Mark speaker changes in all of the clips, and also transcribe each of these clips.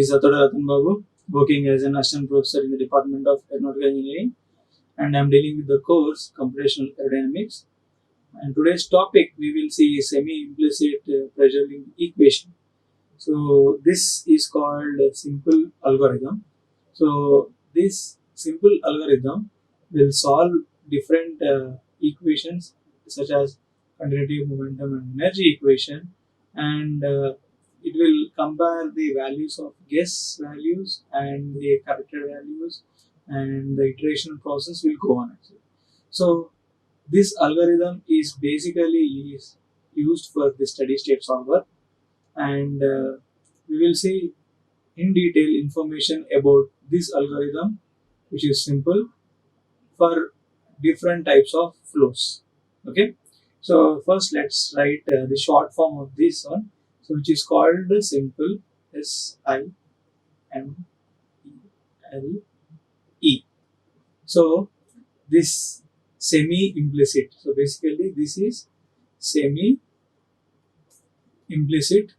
Speaker 1: This is Athota Rathan Babu, working as an assistant professor in the Department of Aeronautical Engineering, and I am dealing with the course Computational Aerodynamics. And today's topic we will see semi-implicit pressure link equation. So this is called a simple algorithm. So this simple algorithm will solve different equations such as continuity, momentum, and energy equation, and it will compare the values of guess values and the corrected values, and the iteration process will go on actually. So this algorithm is basically used for the steady state solver, and we will see in detail information about this algorithm, which is simple for different types of flows. Okay, so first let's write the short form of this one, so which is called the simple SIMPLE. So this semi implicit, so basically this is semi implicit.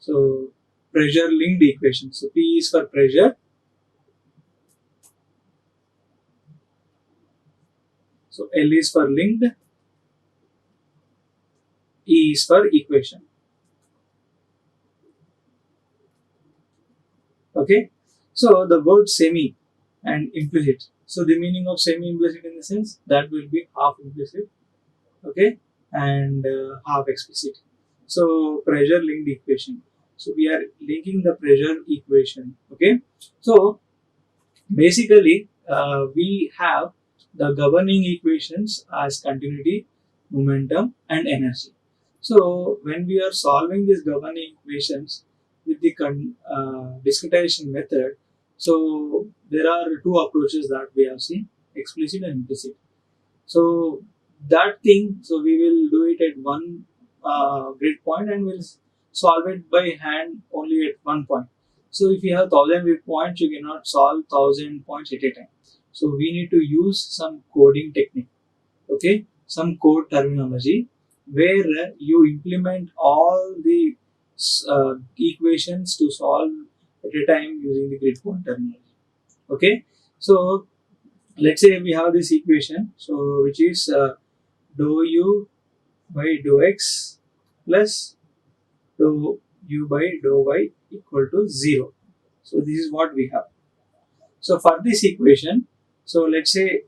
Speaker 1: So pressure linked equation. So P is for pressure. So L is for linked. E is for equation. Okay. So the word semi and implicit. So the meaning of semi implicit in the sense that will be half implicit. Okay. And half explicit. So pressure linked equation. So we are linking the pressure equation. Okay. So basically, we have the governing equations as continuity, momentum, and energy. So, when we are solving these governing equations with the discretization method, so there are two approaches that we have seen: explicit and implicit. So that thing, so we will do it at one grid point, and we'll solve it by hand only at one point. So if you have 1,000 grid points, you cannot solve 1,000 points at a time. So we need to use some coding technique, okay, some code terminology where you implement all the equations to solve at a time using the grid point terminology. Okay, so let's say we have this equation, so which is dou u by dou x plus dou u by dou y equal to 0. So this is what we have. So for this equation, so let's say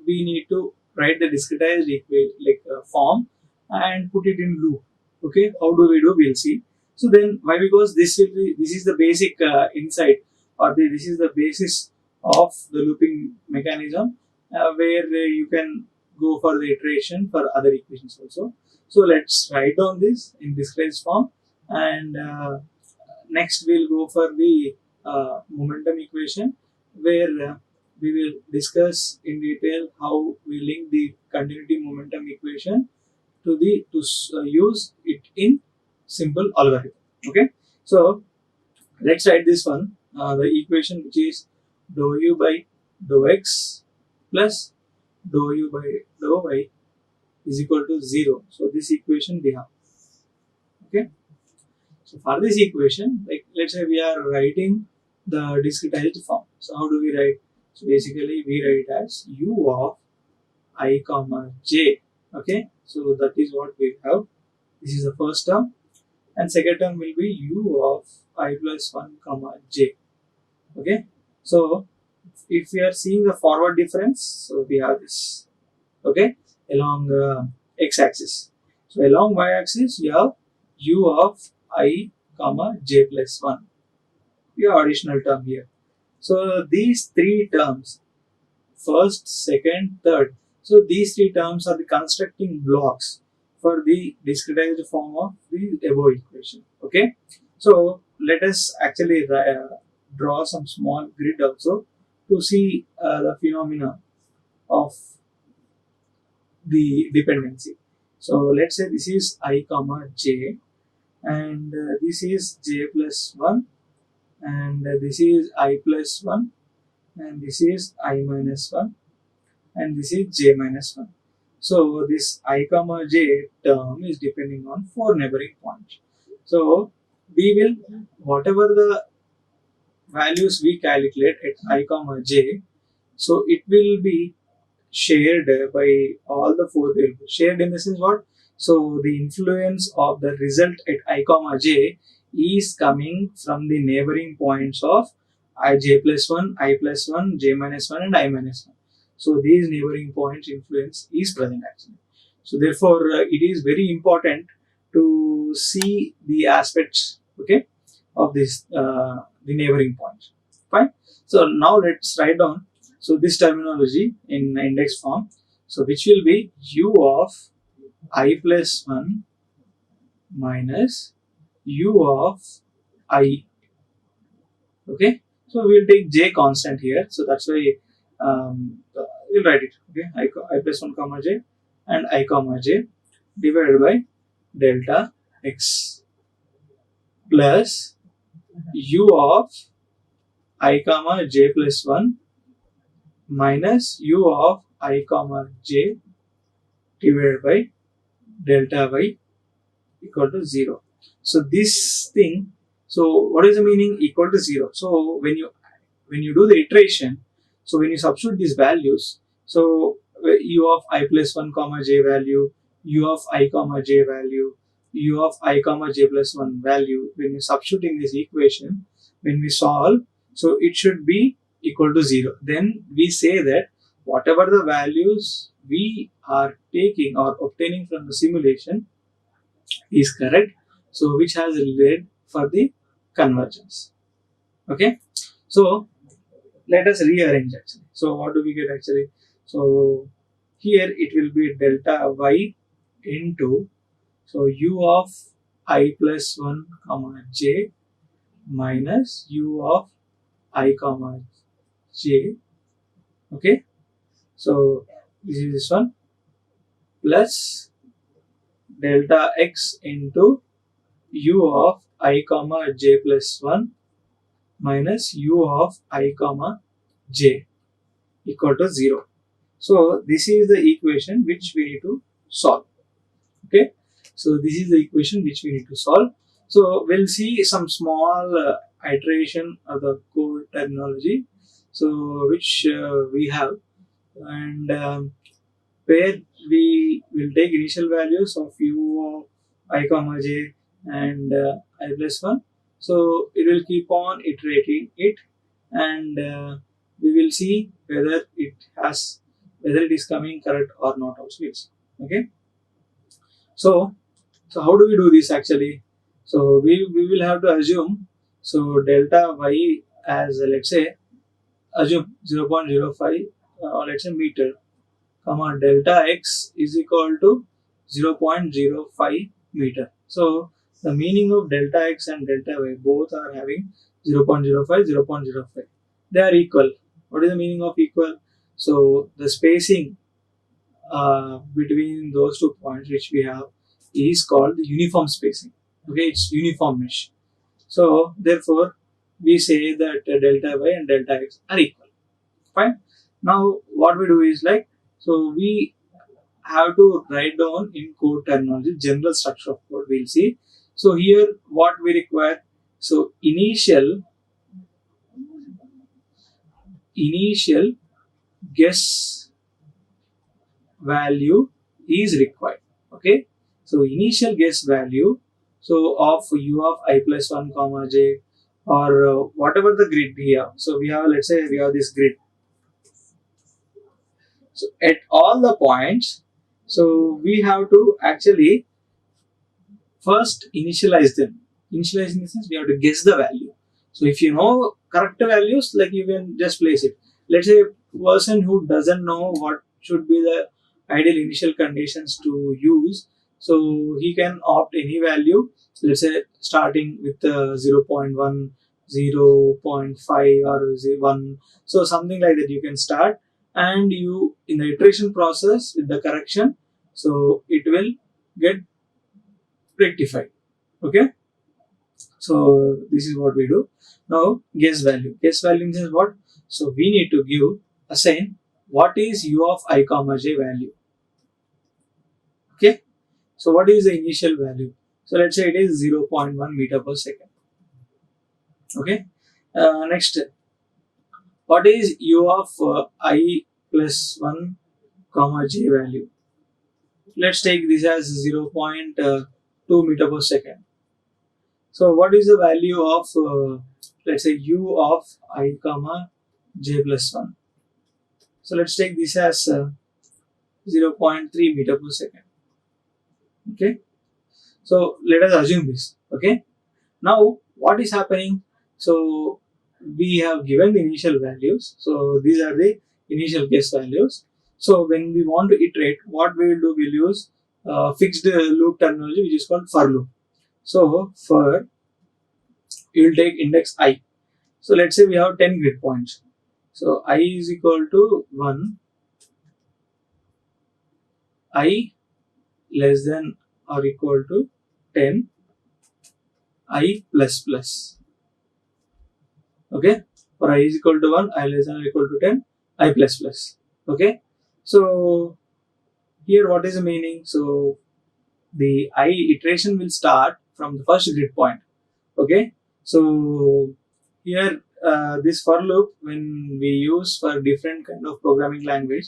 Speaker 1: we need to write the discretized form and put it in loop. Okay, how do we do? We'll see. So then why? Because this is the basic insight, or this is the basis of the looping mechanism, where you can go for the iteration for other equations also. So let's write down this in discretized form, and next we'll go for the momentum equation, where we will discuss in detail how we link the continuity momentum equation to use it in simple algorithm. Okay, so let's write this one. The equation, which is dou u by dou x plus dou u by dou y is equal to 0. So this equation we have. Okay. So for this equation, like let's say we are writing the discretized form. So how do we write? So basically we write as u of I comma j. Okay. So that is what we have. This is the first term, and second term will be u of I plus 1 comma j. Okay. So if we are seeing the forward difference, so we have this. Okay, along x-axis. So along y-axis we have u of I comma j plus 1. We have additional term here. So these three terms, first, second, third. So these three terms are the constructing blocks for the discretized form of the above equation. Okay. So let us actually draw some small grid also to see the phenomena of the dependency. So let's say this is I comma j, and this is j plus 1, and this is I plus 1, and this is I minus 1, and this is j minus 1. So this I comma j term is depending on 4 neighboring points. So we will, whatever the values we calculate at I comma j, so it will be shared by all the four variables. Shared in the sense what? So the influence of the result at I comma j is coming from the neighboring points of j plus 1, I plus 1, j minus 1 and I minus 1. So these neighboring points influence is present actually. So therefore it is very important to see the aspects, okay, of this the neighboring points. Fine. So now let's write down so this terminology in index form. So which will be u of I plus 1 minus u of I. Okay. So we'll take j constant here. So that's why we'll write it. Okay. I plus 1 comma j and I comma j divided by delta x plus u of I comma j plus 1 minus u of I comma j divided by delta y equal to 0. So this thing, so what is the meaning equal to 0? So when you do the iteration, so when you substitute these values, so u of I plus 1 comma j value, u of I comma j value, u of I comma j plus 1 value, when you substitute in this equation, when we solve, so it should be equal to 0. Then we say that whatever the values we are taking or obtaining from the simulation is correct, so which has led for the convergence. Okay, so let us rearrange actually. So what do we get actually? So here it will be delta y into, so u of I plus 1 comma j minus u of I comma j. Okay, so this is this one plus delta x into u of I comma j plus 1 minus u of I comma j equal to 0. So this is the equation which we need to solve. Okay, so this is the equation which we need to solve. So we'll see some small iteration of the code terminology, so which we have, and where we will take initial values of u of I comma j and I plus 1. So it will keep on iterating it, and we will see whether it is coming correct or not also. Okay. So how do we do this actually? So we will have to assume, so delta y as let's say assume 0.05 or let's say meter, comma delta x is equal to 0.05 meter. So the meaning of delta x and delta y both are having 0.05, 0.05. They are equal. What is the meaning of equal? So the spacing between those 2 points which we have is called the uniform spacing. Okay, it's uniform mesh. So therefore we say that delta y and delta x are equal. Fine. Now what we do is like, so we have to write down in code terminology general structure of code. We'll see. So here what we require. So initial guess value is required. Okay. So initial guess value, so of u of I plus 1 comma j, or whatever the grid we have. So we have, let's say we have this grid. So at all the points, so we have to actually first initialize them. Initialize in the sense we have to guess the value. So if you know correct values, like you can just place it. Let's say a person who doesn't know what should be the ideal initial conditions to use, so he can opt any value. Let's say starting with 0.1, 0.5 or 1. So something like that you can start, and you in the iteration process with the correction, so it will get rectified. Okay, so this is what we do. Now guess value means what? So we need to assign what is u of I comma j value. Okay. So what is the initial value? So let's say it is 0.1 meter per second. Okay. Next, what is u of I plus 1 comma j value? Let's take this as 0.2 meter per second. So what is the value of let's say u of I comma j plus 1? So let's take this as 0.3 meter per second. Okay. So let us assume this. Okay. Now what is happening? So we have given the initial values. So these are the initial case values. So when we want to iterate, what we will do, we'll use fixed loop terminology, which is called for loop. So for, you will take index I. So let's say we have 10 grid points. So I is equal to 1, I less than or equal to 10, I plus plus. Okay. For I is equal to 1, I less than or equal to 10, I plus plus. Okay. So here what is the meaning? So the I iteration will start from the first grid point. Okay. So here this for loop, when we use for different kind of programming language,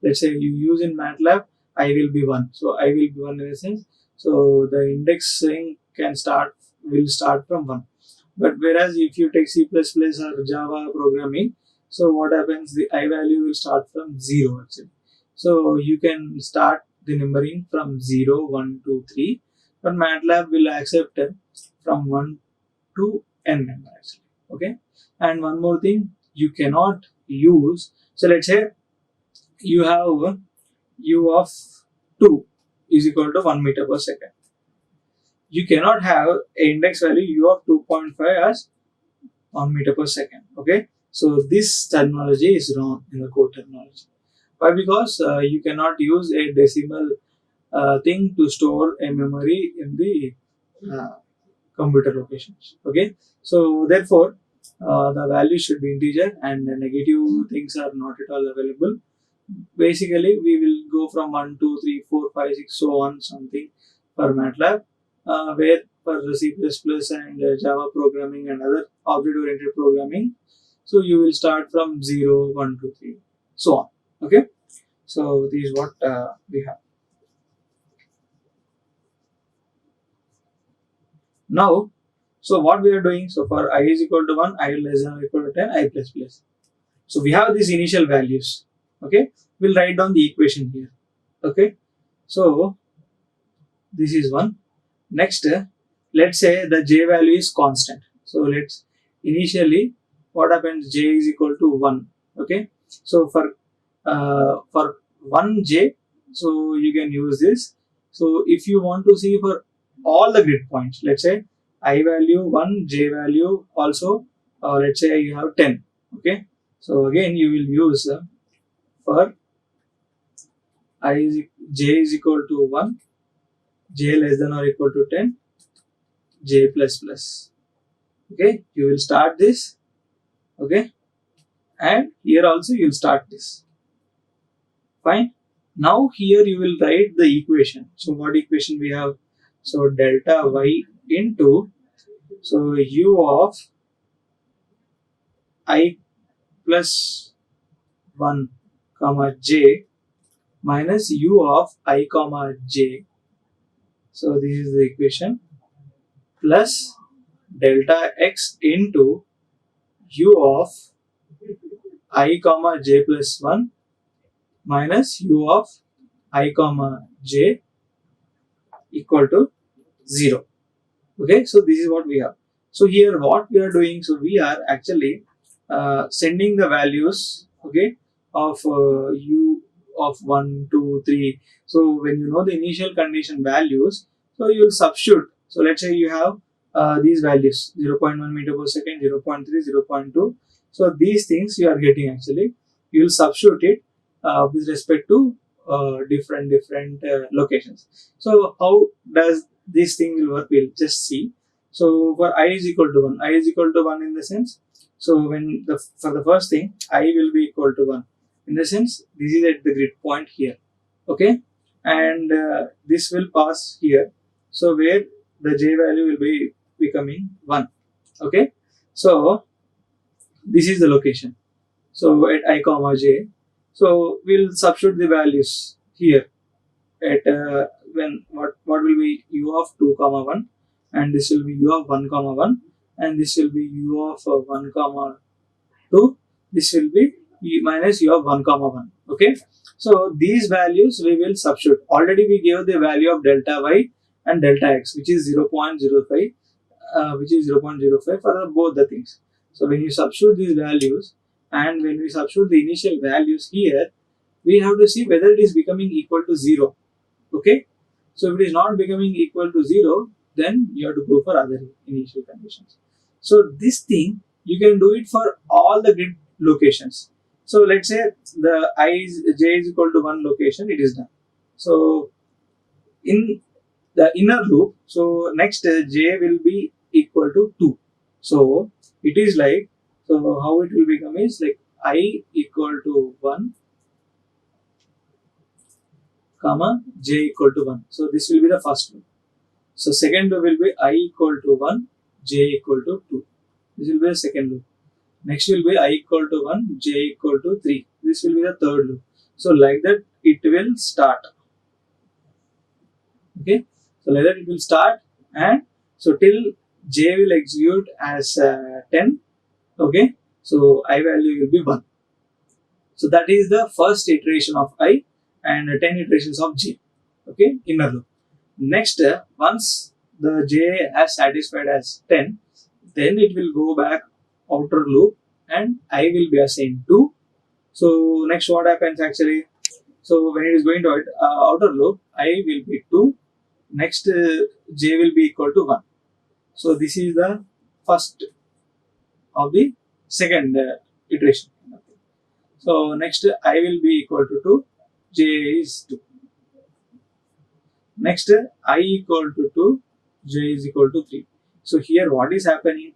Speaker 1: let's say you use in MATLAB, I will be 1. So I will be 1 in a sense. So the indexing will start from 1. But whereas if you take C++ or Java programming, so what happens, the I value will start from 0 actually. So you can start the numbering from 0, 1, 2, 3, but MATLAB will accept from 1 to n number actually. Okay. And one more thing, you cannot use, so let's say you have u of 2 is equal to 1 meter per second. You cannot have an index value u of 2.5 as 1 meter per second. Okay. So this terminology is wrong in the code terminology. Why? Because you cannot use a decimal thing to store a memory in the uh, computer locations. Okay. So therefore, the value should be integer and the negative things are not at all available. Basically, we will go from 1, 2, 3, 4, 5, 6, so on something for MATLAB, where for the C++ and Java programming and other object-oriented programming, so you will start from 0, 1, 2, 3, so on. Okay. So this is what we have. Now, so what we are doing, so for I is equal to 1, I less than or equal to 10, I plus plus. So we have these initial values. Okay. We'll write down the equation here. Okay. So this is one. Next, let's say the j value is constant. So let's initially what happens, j is equal to 1. Okay. So for 1j, so you can use this. So if you want to see for all the grid points, let's say I value 1, j value also, let's say you have 10. Okay. So again you will use for j is equal to 1, j less than or equal to 10, j plus plus. Okay. You will start this. Okay. And here also you will start this. Fine. Now here you will write the equation. So what equation we have? So delta y into, so u of I plus 1 comma j minus u of I comma j. So this is the equation, plus delta x into u of I comma j plus 1 minus u of I comma j equal to 0. Okay, so this is what we have. So here what we are doing, so we are actually sending the values, okay, of u of 1, 2, 3. So when you know the initial condition values, so you will substitute. So let's say you have these values 0.1 meter per second, 0.3, 0.2. So these things you are getting actually, you will substitute it with respect to different locations. So how does this thing will work? We'll just see. So for I is equal to 1, I is equal to 1 in the sense, so when for the first thing I will be equal to 1 in the sense this is at the grid point here. Okay. and this will pass here. So where the j value will be becoming 1. Okay, so this is the location. So at I comma j, so we'll substitute the values here at when what will be u of 2 comma 1, and this will be u of 1 comma 1, and this will be u of 1 comma 2, this will be minus u of 1 comma 1. Okay, so these values we will substitute. Already we gave the value of delta y and delta x, which is 0.05, which is 0.05 for both the things. So when you substitute these values, and when we substitute the initial values here, we have to see whether it is becoming equal to 0. Okay, so if it is not becoming equal to 0, then you have to go for other initial conditions. So this thing you can do it for all the grid locations. So let's say the j is equal to 1 location, it is done. So in the inner loop, so next j will be equal to 2. So it is like, so how it will become is like I equal to 1 comma j equal to 1. So this will be the first loop. So second loop will be I equal to 1, j equal to 2. This will be the second loop. Next will be I equal to 1, j equal to 3. This will be the third loop. So like that it will start. Okay, so like that it will start, and so till j will execute as 10. Okay, so I value will be 1. So that is the first iteration of I, and 10 iterations of j. Okay, inner loop. Next, once the j has satisfied as 10, then it will go back outer loop, and I will be assigned 2. So next what happens actually? So when it is going to outer loop, I will be 2. Next j will be equal to 1. So this is the first of the second iteration. So next I will be equal to 2, j is 2. Next I equal to 2, j is equal to 3. So here what is happening?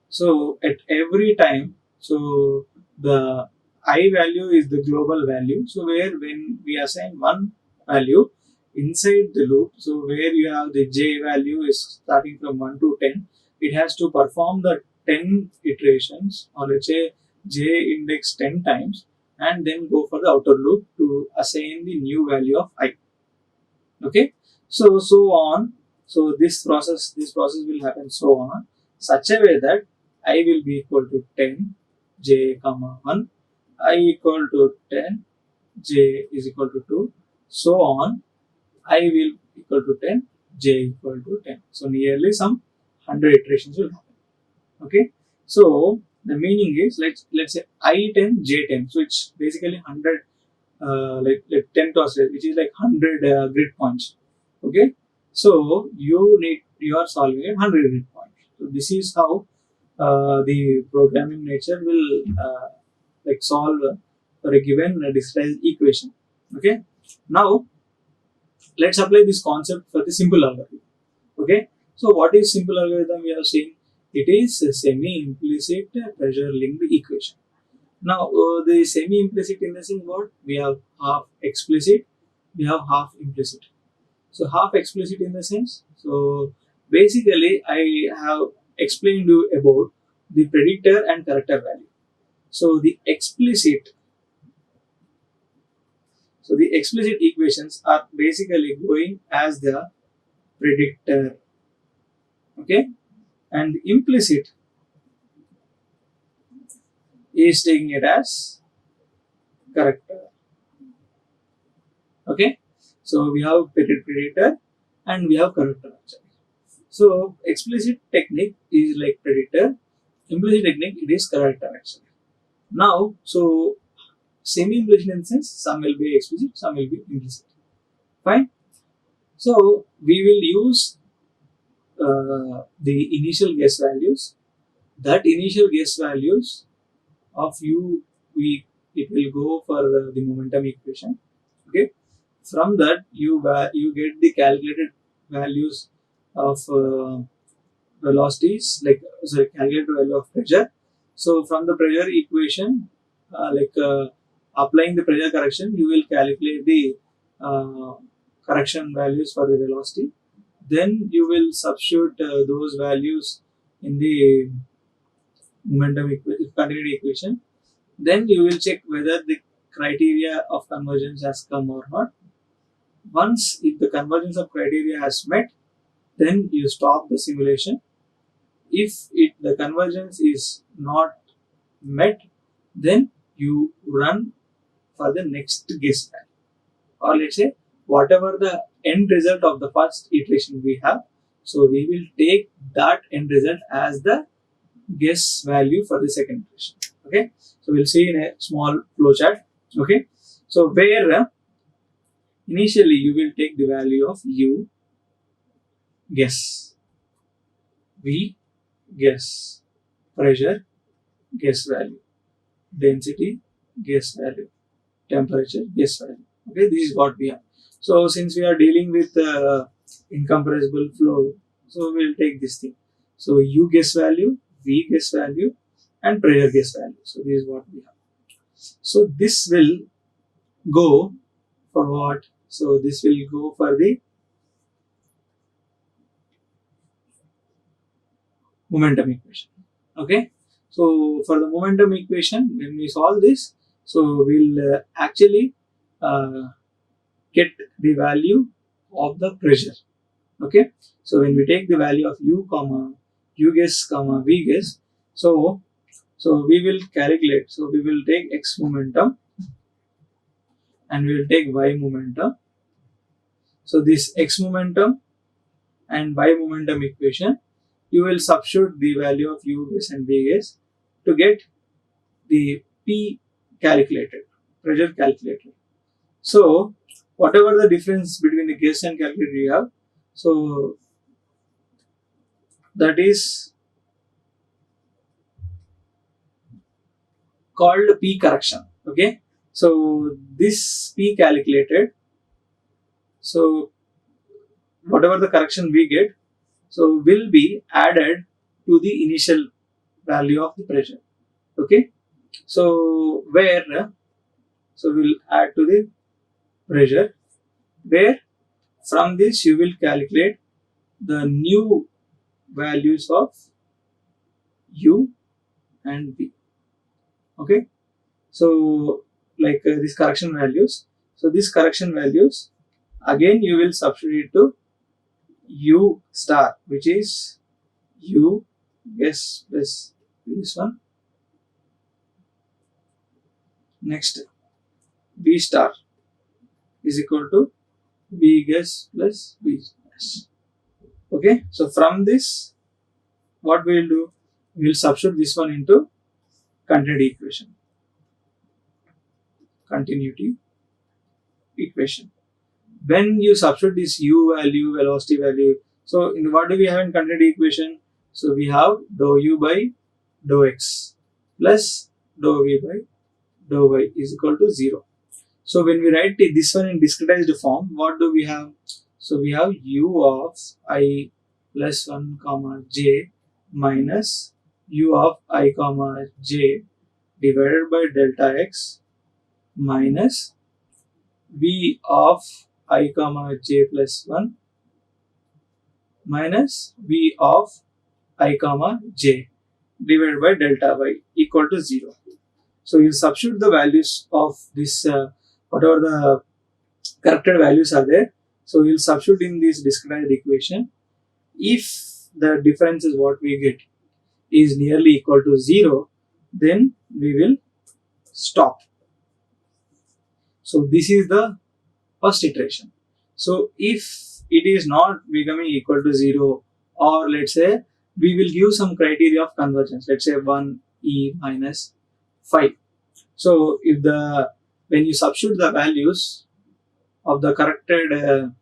Speaker 1: So at every time, so the I value is the global value. So where when we assign one value inside the loop, so where you have the j value is starting from 1 to 10, it has to perform the 10 iterations, or let's say j index 10 times, and then go for the outer loop to assign the new value of I. Okay, so on. So this process will happen so on, such a way that I will be equal to 10, j comma 1, I equal to 10, j is equal to 2, so on. I will equal to 10, j equal to 10. So nearly some 100 iterations will happen. Okay, so the meaning is, let's say I10, j10. So it's basically 100, like 10 tosses, which is like 100 grid points. Okay, so you are solving at 100 grid points. So this is how the programming nature will like solve for a given discrete equation. Okay, now let's apply this concept for the simple algorithm. Okay, so what is simple algorithm? We have seen it is a semi-implicit pressure linked equation. Now the semi-implicit in the sense what? We have half explicit, we have half implicit. So half explicit in the sense, so basically I have explained you about the predictor and corrector value. So the explicit equations are basically going as the predictor. Okay, and the implicit is taking it as corrector. Okay, so we have predictor and we have corrector actually. So explicit technique is like predictor, implicit technique it is corrector actually. Now, so semi-implicit in the sense some will be explicit, some will be implicit. Fine. So we will use the initial guess values. That initial guess values of u, it will go for the momentum equation. Okay. From that you get the calculated values of velocities, like sorry, calculated value of pressure. So from the pressure equation, applying the pressure correction, you will calculate the uh, correction values for the velocity. Then you will substitute those values in the continuity equation. Then you will check whether the criteria of convergence has come or not. Once if the convergence of criteria has met, then you stop the simulation. If the convergence is not met, then you run for the next guess value. Or let's say whatever the end result of the first iteration we have, so we will take that end result as the guess value for the second iteration. Okay, so we'll see in a small flowchart. Okay, so where initially you will take the value of u guess, v guess, pressure guess value, density guess value, temperature guess value. Okay, this is what we have. So since we are dealing with incompressible flow, so we'll take this thing. So u guess value, v guess value, and pressure guess value. So this is what we have. So this will go for what? So this will go for the momentum equation. Okay, so for the momentum equation, when we solve this, so we'll actually get the value of the pressure. Okay, so when we take the value of u comma u guess comma v guess, so we will calculate. So we will take x momentum and we will take y momentum. So this x momentum and y momentum equation, you will substitute the value of u guess and v guess to get the P calculated, pressure calculated. So whatever the difference between the guess and calculated you have, so that is called P correction. Okay, so this P calculated, so whatever the correction we get, so will be added to the initial value of the pressure. Okay, so where so we'll add to the pressure, where from this you will calculate the new values of u and v. Okay, so like these correction values, so these correction values again you will substitute to u star, which is u guess plus this one. Next v star is equal to v guess plus v guess. Okay, so from this what we will do, we will substitute this one into continuity equation. When you substitute this u value, velocity value, so in what do we have in continuity equation? So we have dou u by dou x plus dou v by dou y is equal to 0. So when we write this one in discretized form, what do we have? So we have u of I plus 1 comma j minus u of I comma j divided by delta x minus v of I comma j plus 1 minus v of I comma j divided by delta y equal to 0. So you substitute the values of this whatever the corrected values are there. So we will substitute in this discretized equation. If the difference is what we get is nearly equal to 0, then we will stop. So this is the first iteration. So if it is not becoming equal to 0, or let's say we will give some criteria of convergence, let's say 1e minus 5. So if when you substitute the values of the corrected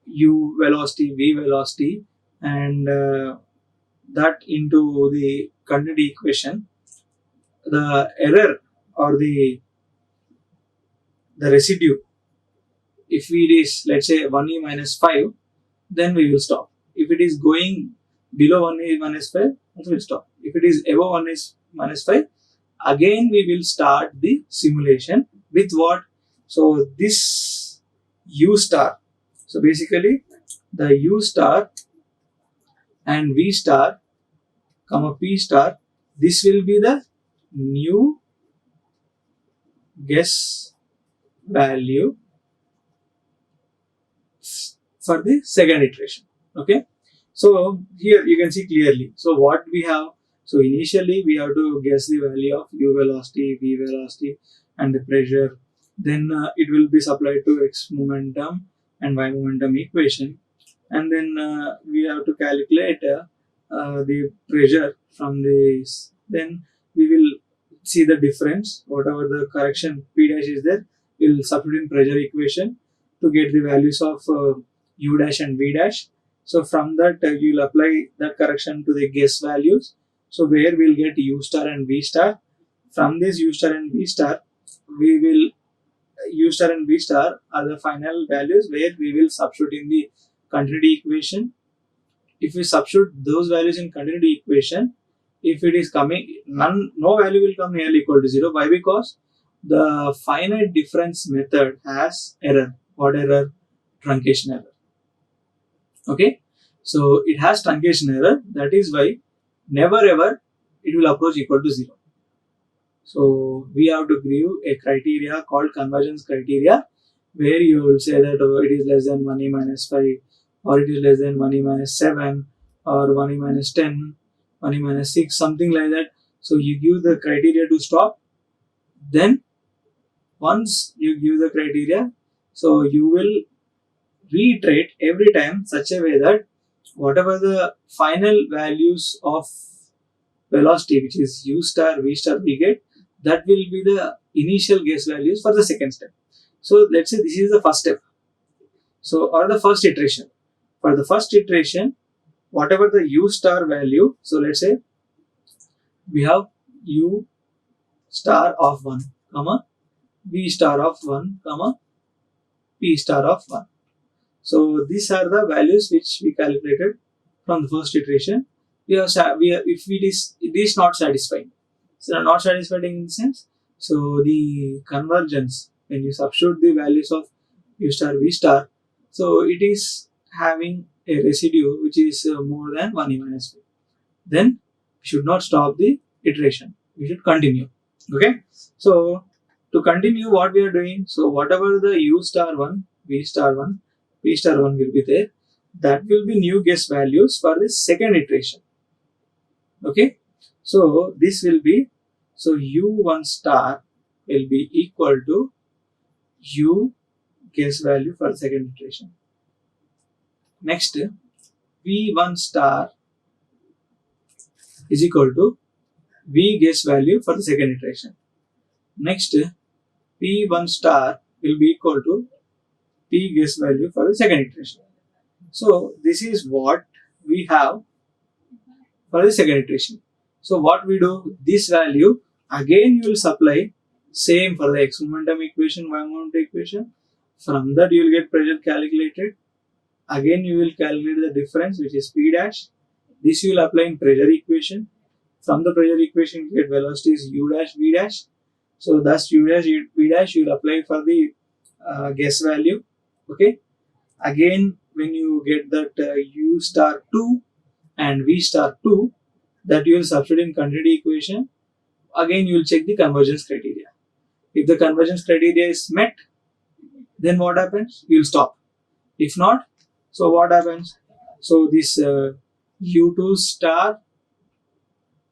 Speaker 1: u velocity, v velocity, and that into the continuity equation, the error or the residue, if it is let's say 1e minus 5, then we will stop. If it is going below 1e minus 5, we will stop. If it is above 1e minus 5, again we will start the simulation with what? So this U star. So basically the U star and V star comma P star, this will be the new guess value for the second iteration. Okay. So here you can see clearly. So what we have, so initially we have to guess the value of U velocity, V velocity and the pressure. Then it will be supplied to X momentum and Y momentum equation. And then we have to calculate the pressure from this. Then we will see the difference, whatever the correction P dash is there, we will substitute in pressure equation to get the values of U dash and V dash. So from that you will apply that correction to the guess values. So where we will get U star and V star. From this U star and V star, we will U star and V star are the final values where we will substitute in the continuity equation. If we substitute those values in continuity equation, if it is coming, no value will come nearly equal to 0. Why? Because the finite difference method has error. What error? Truncation error. Okay. So it has truncation error. That is why never ever it will approach equal to 0. So we have to give a criteria called convergence criteria, where you will say that it is less than 1e minus 5, or it is less than 1e minus 7, or 1e minus 10, 1e minus 6, something like that. So you give the criteria to stop. Then once you give the criteria, so you will reiterate every time such a way that whatever the final values of velocity, which is U star, V star we get, that will be the initial guess values for the second step. So let's say this is the first step. So, or the first iteration. For the first iteration, whatever the U star value, so let's say we have U star of 1, comma, V star of 1, comma, P star of 1. So these are the values which we calculated from the first iteration. If it is not satisfying, so not satisfied in the sense, so the convergence, when you substitute the values of U star V star, so it is having a residue which is more than 1e minus 5. Then we should not stop the iteration, we should continue. Okay. So to continue what we are doing, so whatever the U star 1, V star 1, P star 1 will be there, that will be new guess values for the second iteration. Okay. So this will be, so U1 star will be equal to U guess value for the second iteration. Next, V1 star is equal to V guess value for the second iteration. Next, P1 star will be equal to P guess value for the second iteration. So this is what we have for the second iteration. So what we do, this value again you will supply same for the X momentum equation, Y momentum equation. From that you will get pressure calculated. Again you will calculate the difference, which is P dash. This you will apply in pressure equation. From the pressure equation you get velocity is U dash V dash. So thus U dash V dash you will apply for the guess value. Okay. Again when you get that U star 2 and V star 2, that you will substitute in continuity equation. Again you will check the convergence criteria. If the convergence criteria is met, then what happens? You will stop. If not, so what happens? So this U2 star,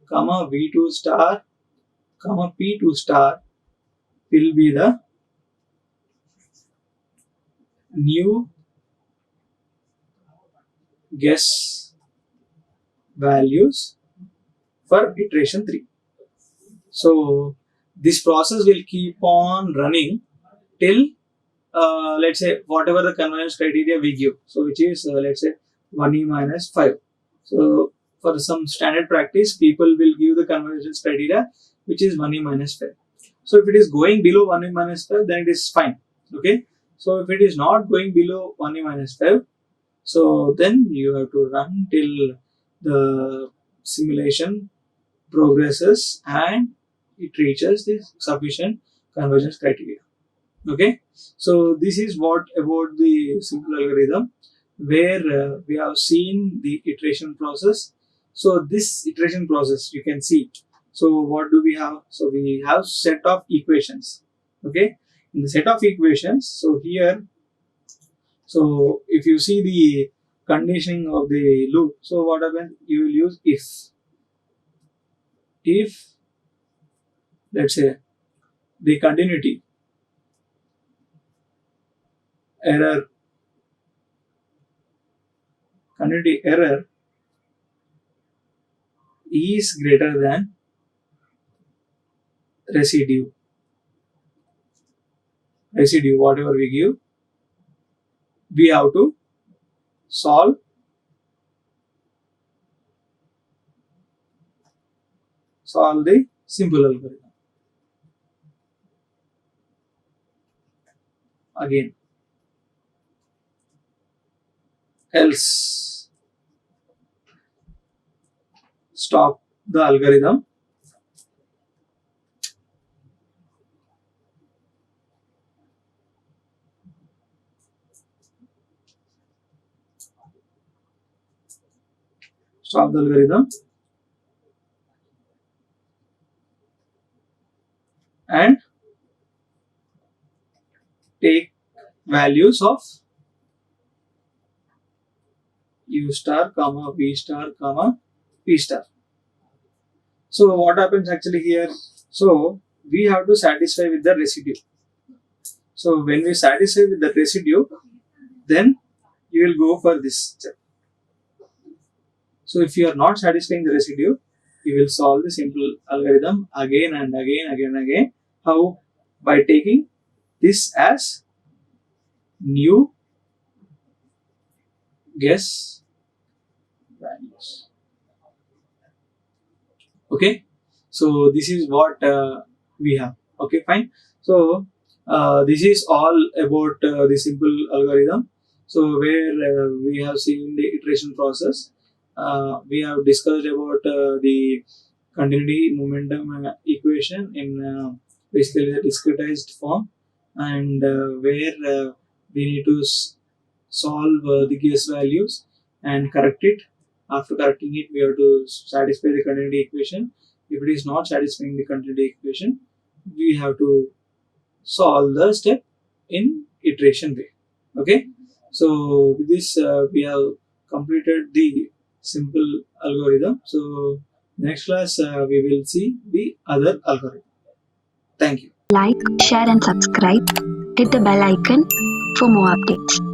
Speaker 1: comma V2 star, comma P2 star will be the new guess values for iteration 3. So this process will keep on running till let's say whatever the convergence criteria we give, so which is let's say 1e minus 5. So for some standard practice, people will give the convergence criteria which is 1e minus 5. So if it is going below 1e minus 5, then it is fine. Okay. So if it is not going below 1e minus 5, so then you have to run till the simulation progresses and it reaches the sufficient convergence criteria. Okay, so this is what about the simple algorithm, where we have seen the iteration process. So this iteration process you can see. So what do we have? So we have set of equations. Okay, in the set of equations, so here, so if you see the conditioning of the loop, so what happens? You will use if, let's say, the error continuity error is greater than residue. Residue, whatever we give, we have to solve the simple algorithm. Again, else stop the algorithm stop the algorithm and take values of u star comma v star comma p star. So what happens actually here? So we have to satisfy with the residue. So when we satisfy with the residue, then you will go for this step. So if you are not satisfying the residue, you will solve the simple algorithm again and again. How? By taking this as new guess values. Okay, so this is what we have. Okay, fine. So this is all about the simple algorithm. So where we have seen the iteration process, we have discussed about the continuity momentum equation in basically the discretized form, and where we need to solve the guess values and correct it. After correcting it, we have to satisfy the continuity equation. If it is not satisfying the continuity equation, we have to solve the step in iteration way. Okay, so with this we have completed the simple algorithm. So next class we will see the other algorithm. Thank you.
Speaker 2: Like, share, and subscribe. Hit the bell icon for more updates.